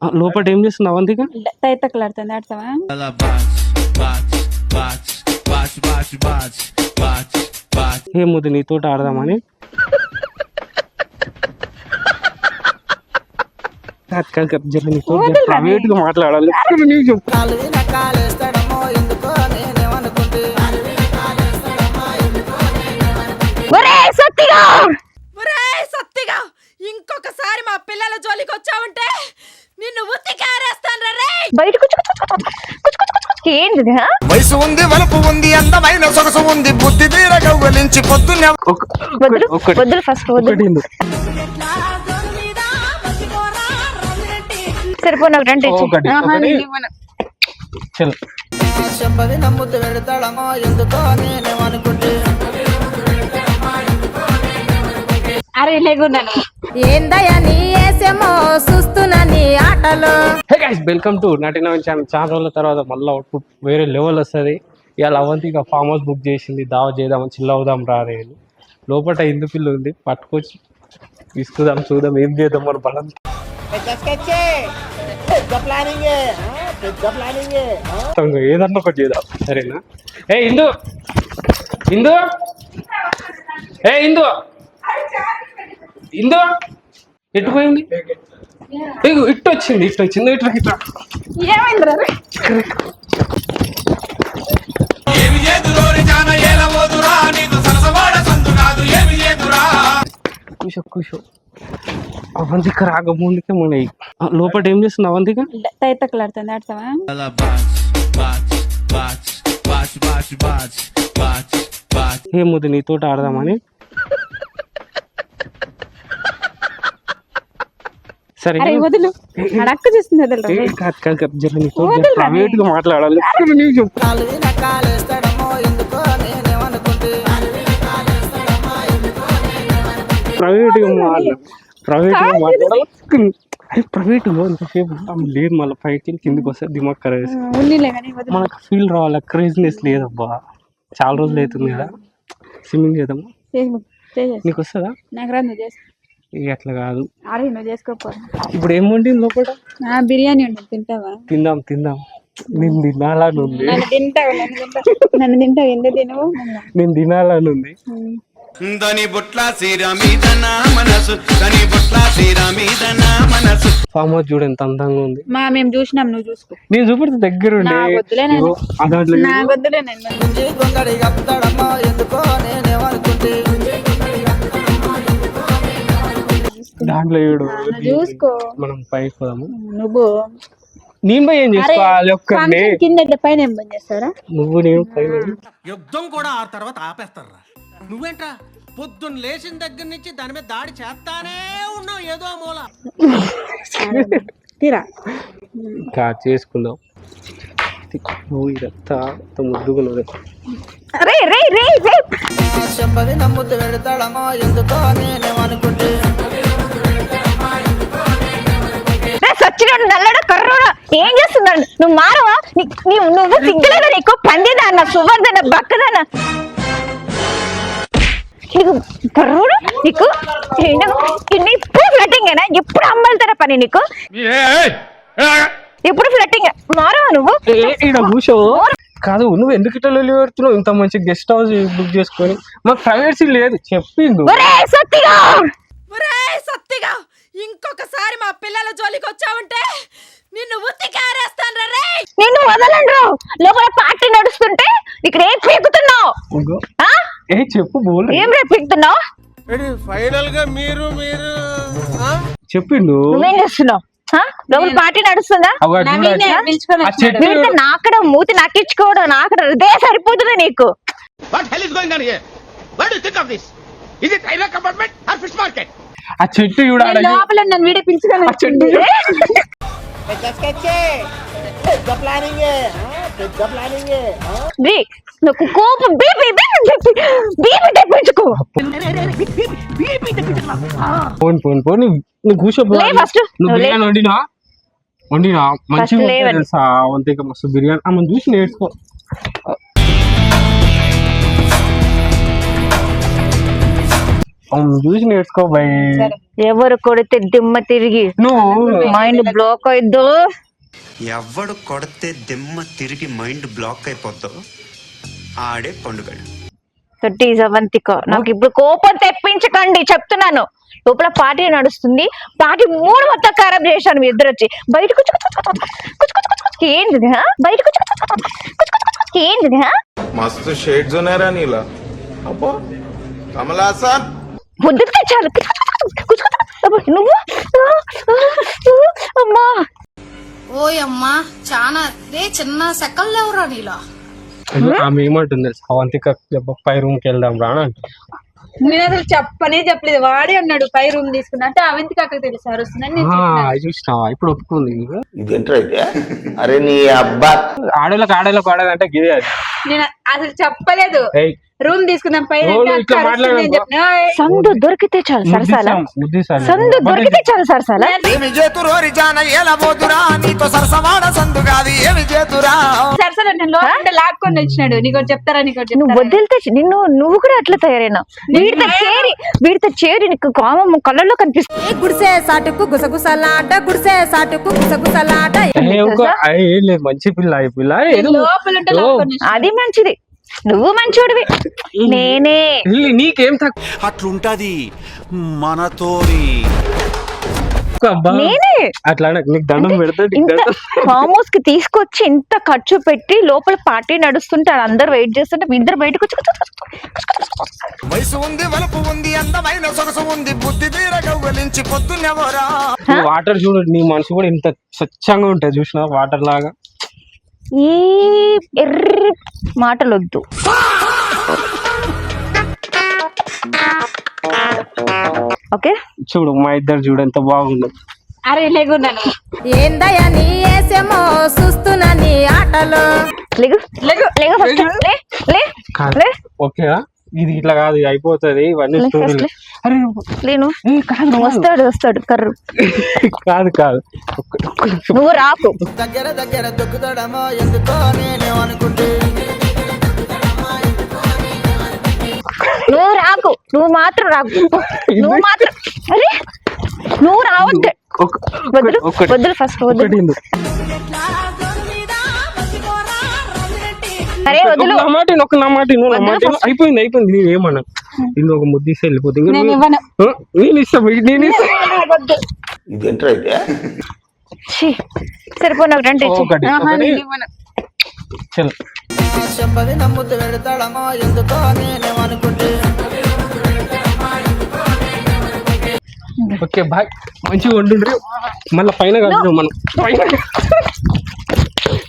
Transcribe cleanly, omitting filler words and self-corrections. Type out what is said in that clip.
లోపల ఏం చేస్తున్నావు అవంతిక? తైతక్కలాడుతుంది ఆడతావా? ఏముంది నీతో ఆడదామని. ప్రైవేట్ గా మాట్లాడాలి. సత్తిగా ఇంకొకసారి మా పిల్లల జోలికి వచ్చావంటే నిన్ను ఉత్తి కారేస్తాను రే. బయటకు ఏంటిది? వయసు ఉంది, వలుపు ఉంది, అందమైన సొగసు ఉంది, బుద్ధి తీర గవ్వలించి పొద్దున్నే ఫస్ట్ సరిపోయిన నమ్ముతూ పెడతాడమో ఎందుకో నేనేమనుకుంటే. అరే లేకున్నాను ఏందయ్యా నీ ఏసేమో చూస్తున్నా నీ ఆటలో. హే గైస్, వెల్కమ్ టు నటినవన్ ఛానల్. చాలా రోజుల తర్వాత మళ్ళీ అవుట్పుట్ వేరే లెవెల్ వస్తుంది. ఇవాళ అవంతిక ఫామ్ హౌస్ బుక్ చేసింది, దావా చేద్దామని చిల్ అవుదాం రారే. లోపల ఇందు పిల్ల ఉంది, పట్టుకొచ్చి తీసుకుందాం, చూద్దాం ఏం చేద్దాం మన బలం. ఏదన్నా ఒకటి చేద్దాం, సరేనా? ఏ ఇందు, ఇందు, ఏ ఇందు, ఇందు ఎట్టుపోయింది? ఇట్టు వచ్చింది, ఇట్లా వచ్చింది, ఇట్లా ఇట్లా కూర్చో కూర్చో. అవంతిక రాక ముందుకే మన లోపల ఏం చేస్తున్నావు అవంతిక? తైతక్కలాడుతుంది ఆడతావా? ఏముంది నీతో ఆడదామని. సరే వదులు, అడక్క చేస్తుంది వదులు. ప్రైవేట్ గా మాట్లాడాలి. ప్రైవేట్ గా మాట్లాడాలి. ప్రైవేట్ ఎంతసేపు లేదు, మళ్ళీ పైకి కిందికి వస్తే దిమాగ్ కరేసి మనకు ఫీల్ రావాలి. క్రేజినెస్ లేదబ్బా, చాలా రోజులు అవుతుంది కదా. స్విమ్మింగ్ చేద్దామా? నీకు వస్తుందా? నాకు రా, నువ్వు చేసుకో. అట్లా కాదు, అరే నువ్వు చేసుకోపో. ఇప్పుడు ఏం వండింది లోపల? బిర్యానీ ఉంటుంది, తింటావా? తిందాం తిందాం. నేను తినాలని ఉంది. నన్ను తింటావు ఎందుకు తినవు? నేను తినాలని ఉంది. దని బొట్ల శ్రీరామీదన మనసు, దని బొట్ల శ్రీరామీదన మనసు. ఫామ్ హౌస్ చూడు ఎంత అందంగా ఉంది. మేము చూసినాం, నువ్వు చూసుకో. నేను చూపెడితే దగ్గర ఉండే దాంట్లో చూడు. చూసుకో, మనం పైకి పోదాము. నువ్వు నేను పోయి ఏం చేసుకోవాలి? ఒక్కరిని కింద పైన ఏం పని చేస్తారా? నువ్వు నేను పైన యుద్ధం కూడా ఆ తర్వాత ఆపేస్తారా? నువ్వేంట్రా పొద్దున్న లేచిన దగ్గర నుంచి దాని మీద దాడి చేస్తానే ఉన్నావు ఏదో మూల. తీరా చేసుకుందాం. నువ్వు ఇదంతా ముద్దుగా నమ్ముతూ పెడతాడమో ఎందుకో నేనేమనుకుంటే. నల్లడు కర్రోడా ఏం చేస్తున్నాడు? నువ్వు మారవా? నువ్వు సిగ్గులేదా నీకు? పందిదాన్న, సువర్ధన, బక్కదాన, కర్రోడు నీకు ఇప్పుడు ఫ్లటింగ్ అయినా? ఎప్పుడు అమ్మాయిలతోనే పని నీకు? ఎప్పుడు ఫ్లటింగ్? మారవా నువ్వు? కూర్చో. కాదు, నువ్వు ఎందుకు ఇట్లా పెడుతున్నావు? ఇంత మంచి గెస్ట్ హౌస్ బుక్ చేసుకొని మాకు ప్రైవేసీ లేదు చెప్పిండు. సత్తిగా ఇంకొకసారి మా పిల్లల జోలికి వచ్చావంటే నిన్ను ఉత్తి కారేస్తాను రే. నిన్ను వదలండ్రు. లోపల పార్టీ నడుస్తుంటే ఇక్కడ ఏం పీకుతున్నావు? చెప్పు, ఏం రేపు పీకుతున్నావు? ఫైనల్ గా మీరు చెప్పిండు. నువ్వేం చేస్తున్నావు? లోపల పార్టీ నడుస్తుందా? నాకడ మూతి నాకిచ్చుకోవడం నాకు ఇదే సరిపోతుంది నీకు. ఆ చెట్టు చూడాలి. లోపల నన్ను వీడియో పిలుచుకొని నాకు కోపం నువ్వు కూర్చో. నువ్వు బిర్యానీ వండినా మంచిగా తెలుసా? వంతిక మస్తు బిర్యానీ. ఆమె చూసి నేర్చుకో. అవును చూసి నేర్చుకో బై. ఎవరు కొడితే దిమ్మ తిరిగి నువ్వు మైండ్ బ్లాక్ అయిద్దో ఎవడు కొడితే దిమ్మ తిరిగి మైండ్ బ్లాక్ అయిపోద్దో ఆడే పండుగడు. అవంతిక నాకు ఇప్పుడు కోపం తెప్పించకండి చెప్తున్నాను. లోపల పార్టీ నడుస్తుంది, పార్టీ మూడు మొత్తం ఖరాబ్ చేశాను. మీ ఇద్దరు వచ్చి బయటకు ఏంటిది బయటకు ఏంటిది मस्त शेड्स ఉన్నాయి రా నీలా. అబ్బో కమలాసన్ ముద్దు తెచ్చారు నువ్వు అమ్మా. ఓయమ్మా చానా రే చిన్న సెకల్ లేవురా నీలా. ఆమె ఏమంటుంది తెలుసా, అవంతిక పై రూమ్ కి వెళ్దాం రా అని అంటుంది. నేను అసలు చెప్పలేదు, వాడే అన్నాడు పై రూమ్ తీసుకున్నా అంటే అవంతికి అక్కడ తెలుసు వస్తుందని. చూసినావా ఇప్పుడు ఒప్పుకుంది. ఇదేంట్రైతే అరే నీ అబ్బా ఆడేళ్ళకి ఆడాలంటే గిదే అది. నేను అసలు చెప్పలేదు ఏయ్, రూమ్ తీసుకుందాం పై ఇట్లా మాట్లాడాలి. సందు దొరికితే చాలు సరసాల, ముద్దిస్తాను. సందు దొరికితే చాలు సరసాల. ఏమి చేతురోరి జాన ఏలబోతురా నీతో సరసవాడ సందు కాదు ఏమి చేతురా. సరసలు నేను లోపల లాక్కొని వచ్చినాడు. నీకు చెప్తారా నువ్వు వదిలితే నువ్వు కూడా అట్లా తయారైనా. వీడితో చేరి నీకు కామం కళ్ళల్లో కనిపిస్తుంది. గుడిసే సాటుకు గుసగుసలాట, గుడిసే సాటుకు గుసగుసలాట. ఏం లేదు, మంచి పిల్ల ఈ పిల్ల ఏదో లోపల ఉంటే లాక్కొని అది మంచిది, నువ్వు మంచోడివి. నేనే నీకేం తక్కువ అట్లుంటది మనతోని. నేనే అట్లా నీకు దండం పెడతా. ఇంత ఫామ్ హౌస్ కి తీసుకొచ్చి ఇంత ఖర్చు పెట్టి లోపల పార్టీ నడుస్తుంటే అందరు వెయిట్ చేస్తుంటే మీ ఇద్దరు బయటకు వయసు ఉంది వలుపు ఉంది అందమైన సొగసు ఉంది బుద్ధి తీర గవ్వలించి పొద్దున్నెవరా. వాటర్ చూడు, నీ మనసు కూడా ఇంత స్వచ్ఛంగా ఉంటుంది చూసినా వాటర్ లాగా. ఈ ఎర్రి మాటలొద్దు. ఓకే చూడు మా ఇద్దరు చూడు ఎంత బాగుందో. అరే లేకున్నాను ఏందయ్యా నీ ఏసేమో చూస్తున్నా నీ ఆటలో. లేగు లేగు లేగు ఫస్ట్ లే లే లే. ఓకేనా, ఇది ఇట్లా కాదు, ఇది అయిపోతుంది. ఇవన్నీ స్టోరీలు. అరే లేను నువ్వు వస్తాడు కర్రు. కాదు నువ్వు రాకు. దగ్గర దగ్గర దొక్కుతాడమో ఎందుకో నేనేమనుకుంటే. నువ్వు రాకు, నువ్వు మాత్రం రాకు. నువ్వు మాత్రం అరే నువ్వు రావద్దు. వద్దులు ఫస్ట్ వద్దు. అరే వదులు. నా మాట అయిపోయింది. నేను ఏమన్నా ఇన్ని ఒక ముద్దు ఇస్తే వెళ్ళిపోతుంది. నేను ఇస్తాను. ఇదేంట్రైతే సరిపో నాకు రెండు చలో. చెంబది నమ్ముతూ పెడతాడమో ఎందుకో నేనేమనుకుంటే. ఓకే బాయ్, మంచిగా వండుండ్రి. మళ్ళీ పైన కలిసి మనం